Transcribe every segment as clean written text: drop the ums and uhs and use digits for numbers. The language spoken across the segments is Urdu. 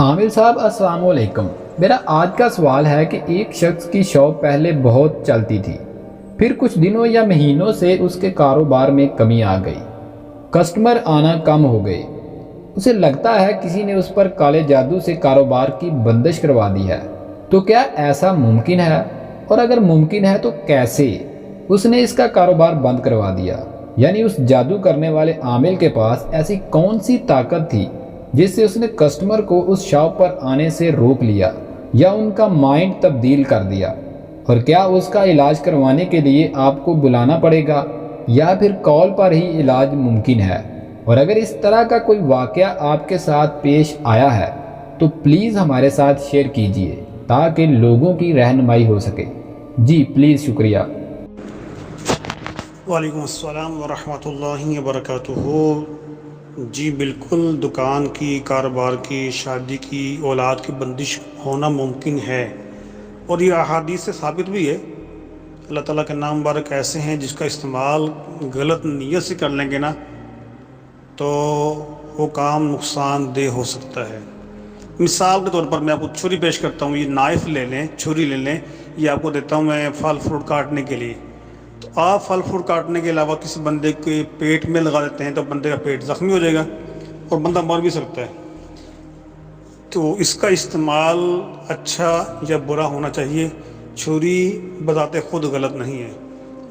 عامر صاحب السلام علیکم۔ میرا آج کا سوال ہے کہ ایک شخص کی شاپ پہلے بہت چلتی تھی، پھر کچھ دنوں یا مہینوں سے اس کے کاروبار میں کمی آ گئی، کسٹمر آنا کم ہو گئے۔ اسے لگتا ہے کسی نے اس پر کالے جادو سے کاروبار کی بندش کروا دی ہے۔ تو کیا ایسا ممکن ہے؟ اور اگر ممکن ہے تو کیسے اس نے اس کا کاروبار بند کروا دیا؟ یعنی اس جادو کرنے والے عامل کے پاس ایسی کون سی طاقت تھی جس سے اس نے کسٹمر کو اس شاپ پر آنے سے روک لیا یا ان کا مائنڈ تبدیل کر دیا؟ اور کیا اس کا علاج کروانے کے لیے آپ کو بلانا پڑے گا یا پھر کال پر ہی علاج ممکن ہے؟ اور اگر اس طرح کا کوئی واقعہ آپ کے ساتھ پیش آیا ہے تو پلیز ہمارے ساتھ شیئر کیجئے تاکہ لوگوں کی رہنمائی ہو سکے۔ جی پلیز، شکریہ۔ وعلیکم السلام ورحمۃ اللہ وبرکاتہ۔ جی بالکل، دکان کی، کاروبار کی، شادی کی، اولاد کی بندش ہونا ممکن ہے، اور یہ احادیث سے ثابت بھی ہے۔ اللہ تعالیٰ کے نام مبارک ایسے ہیں جس کا استعمال غلط نیت سے کر لیں گے نا تو وہ کام نقصان دہ ہو سکتا ہے۔ مثال کے طور پر میں آپ کو چھری پیش کرتا ہوں، یہ نائف لے لیں، چھری لے لیں، یہ آپ کو دیتا ہوں میں پھل فروٹ کاٹنے کے لیے۔ تو آپ پھل فروٹ کاٹنے کے علاوہ کسی بندے کے پیٹ میں لگا دیتے ہیں تو بندے کا پیٹ زخمی ہو جائے گا اور بندہ مر بھی سکتا ہے۔ تو اس کا استعمال اچھا یا برا ہونا چاہیے، چھری بذات خود غلط نہیں ہے۔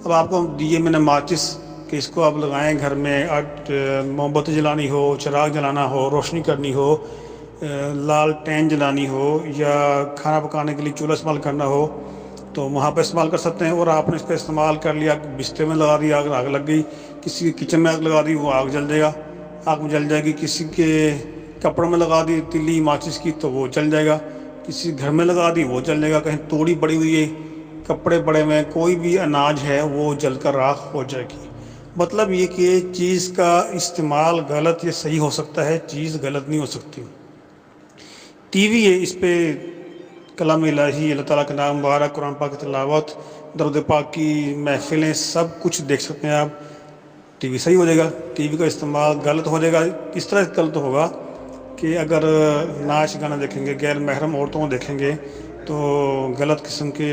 اب آپ کو دیے میں نے ماچس کہ اس کو آپ لگائیں گھر میں، موم بتی جلانی ہو، چراغ جلانا ہو، روشنی کرنی ہو، لال ٹین جلانی ہو، یا کھانا پکانے کے لیے چولہا استعمال کرنا ہو تو وہاں پہ استعمال کر سکتے ہیں۔ اور آپ نے اس کا استعمال کر لیا، بستر میں لگا دیا، آگ لگ گئی، کسی کچن میں آگ لگا دی، وہ آگ جل جائے گا، آگ میں جل جائے گی۔ کسی کے کپڑوں میں لگا دی تلی ماچس کی تو وہ جل جائے گا، کسی گھر میں لگا دی وہ جل جائے گا، کہیں توڑی پڑی ہوئی ہے، کپڑے پڑے ہوئے، کوئی بھی اناج ہے وہ جل کر راکھ ہو جائے گی۔ مطلب یہ کہ چیز کا استعمال غلط یا صحیح ہو سکتا ہے، چیز غلط نہیں ہو سکتی۔ ٹی وی ہے، اس پہ کلام الہی، اللہ تعالیٰ کا نام مبارک، قرآن پاک کی تلاوت، درود پاک کی محفلیں، سب کچھ دیکھ سکتے ہیں آپ۔ ٹی وی صحیح ہو جائے گا۔ ٹی وی کا استعمال غلط ہو جائے گا۔ کس طرح غلط ہوگا کہ اگر ناچ گانا دیکھیں گے، غیر محرم عورتوں کو دیکھیں گے، تو غلط قسم کے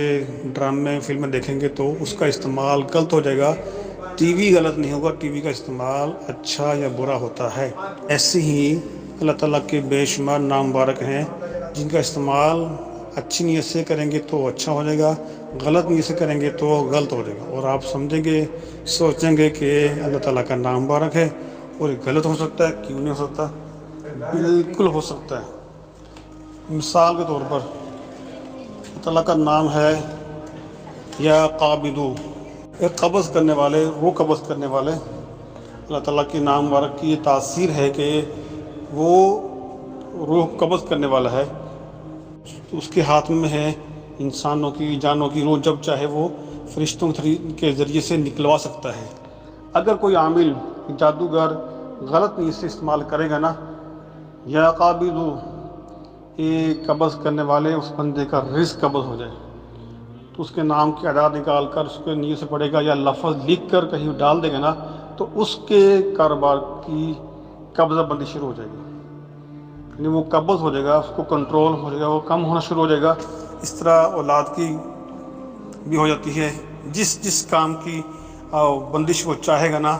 ڈرامے فلمیں دیکھیں گے تو اس کا استعمال غلط ہو جائے گا۔ ٹی وی غلط نہیں ہوگا، ٹی وی کا استعمال اچھا یا برا ہوتا ہے۔ ایسے ہی اللہ تعالیٰ کے بے شمار نام مبارک ہیں جن کا استعمال اچھی نیت سے کریں گے تو اچھا ہو جائے گا، غلط نیت سے کریں گے تو غلط ہو جائے گا، اور آپ سمجھیں گے، سوچیں گے کہ اللہ تعالیٰ کا نام مبارک ہے اور یہ غلط ہو سکتا ہے۔ کیوں نہیں ہو سکتا؟ بالکل ہو سکتا ہے۔ مثال کے طور پر اللہ تعالیٰ کا نام ہے یا قابضو، ایک قبض کرنے والے، وہ قبض کرنے والے۔ اللہ تعالیٰ کے نام مبارک کی یہ تاثیر ہے کہ وہ روح قبض کرنے والا ہے، اس کے ہاتھ میں ہے، انسانوں کی جانوں کی روح جب چاہے وہ فرشتوں کے ذریعے سے نکلوا سکتا ہے۔ اگر کوئی عامل، جادوگر غلط نیت سے استعمال کرے گا نا، یا قابضو، یہ قبض کرنے والے، اس بندے کا رزق قبض ہو جائے تو اس کے نام کی اعداد نکال کر اس کے نیت سے پڑے گا، یا لفظ لکھ کر کہیں ڈال دے گا نا تو اس کے کاروبار کی قبضہ بندی شروع ہو جائے گی، یعنی وہ قبض ہو جائے گا، اس کو کنٹرول ہو جائے گا، وہ کم ہونا شروع ہو جائے گا۔ اس طرح اولاد کی بھی ہو جاتی ہے۔ جس کام کی بندش وہ چاہے گا نا،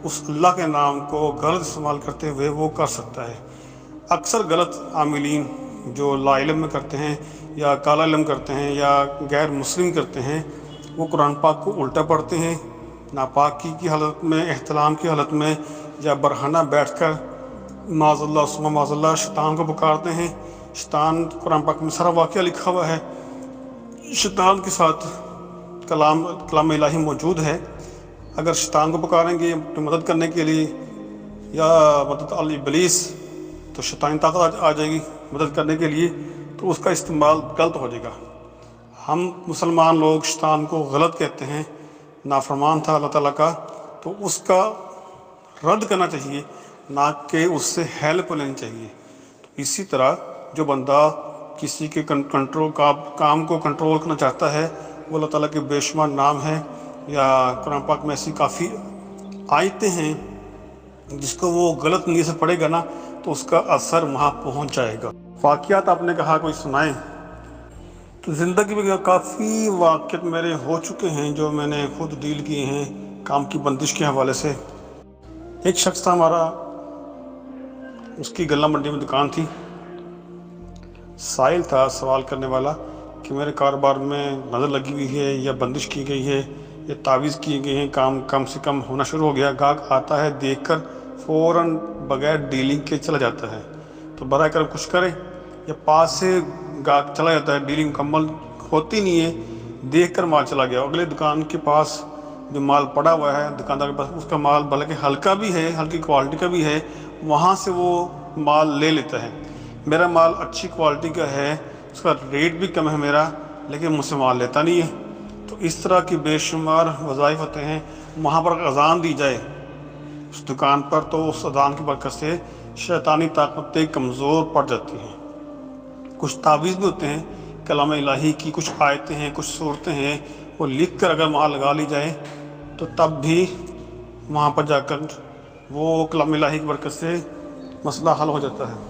اس اللہ کے نام کو غلط استعمال کرتے ہوئے وہ کر سکتا ہے۔ اکثر غلط عاملین جو لا علم میں کرتے ہیں یا کالا علم کرتے ہیں یا غیر مسلم کرتے ہیں، وہ قرآن پاک کو الٹا پڑھتے ہیں، ناپاکی کی حالت میں، احتلام کی حالت میں، یا برہنہ بیٹھ کر معاذ اللہ ثم معاذ اللہ شیطان کو پکارتے ہیں۔ شیطان، قرآن پاک میں سارا واقعہ لکھا ہوا ہے، شیطان کے ساتھ کلام الہی موجود ہے۔ اگر شیطان کو پکاریں گے اپنی مدد کرنے کے لیے، یا مدد الابلیس، تو شیطانی طاقت آ جائے گی مدد کرنے کے لیے، تو اس کا استعمال غلط ہو جائے گا۔ ہم مسلمان لوگ شیطان کو غلط کہتے ہیں، نافرمان تھا اللہ تعالیٰ کا، تو اس کا رد کرنا چاہیے، نہ کہ اس سے ہیلپ لینی چاہیے۔ تو اسی طرح جو بندہ کسی کے کام کو کنٹرول کرنا چاہتا ہے، وہ اللہ تعالیٰ کے بے شمار نام ہیں، یا قرآن پاک میں ایسی کافی آیتیں ہیں جس کو وہ غلط نیت سے پڑھے گا نا تو اس کا اثر وہاں پہنچ جائے گا۔ واقعات آپ نے کہا کوئی سنائیں، تو زندگی میں کافی واقعات میرے ہو چکے ہیں جو میں نے خود ڈیل کیے ہیں کام کی بندش کے حوالے سے۔ ایک شخص تھا ہمارا، اس کی گلہ منڈی میں دکان تھی، سائل تھا سوال کرنے والا کہ میرے کاروبار میں نظر لگی ہوئی ہے یا بندش کی گئی ہے یا تعویذ کیے گئے ہیں، کام کم سے کم ہونا شروع ہو گیا۔ گاہک آتا ہے، دیکھ کر فوراً بغیر ڈیلنگ کے چلا جاتا ہے، تو برائے کرم کچھ کرے، یا پاس سے گاہک چلا جاتا ہے، ڈیلنگ مکمل ہوتی نہیں ہے، دیکھ کر مال چلا گیا، اگلے دکان کے پاس جو مال پڑا ہوا ہے دکاندار کے پاس، اس کا مال بلکہ ہلکا بھی ہے، ہلکی کوالٹی کا بھی ہے، وہاں سے وہ مال لے لیتا ہے۔ میرا مال اچھی کوالٹی کا ہے، اس کا ریٹ بھی کم ہے میرا، لیکن مجھ سے مال لیتا نہیں ہے۔ تو اس طرح کی بے شمار وظائف ہوتے ہیں۔ وہاں پر اذان دی جائے اس دکان پر، تو اس اذان کی برکت سے شیطانی طاقتیں کمزور پڑ جاتی ہیں۔ کچھ تعویذ بھی ہوتے ہیں کلام الہی کی، کچھ آیتیں ہیں، کچھ صورتیں ہیں، وہ لکھ کر اگر وہاں لگا لی جائے تو تب بھی وہاں پر جا کر وہ کلام الہی کی برکت سے مسئلہ حل ہو جاتا ہے۔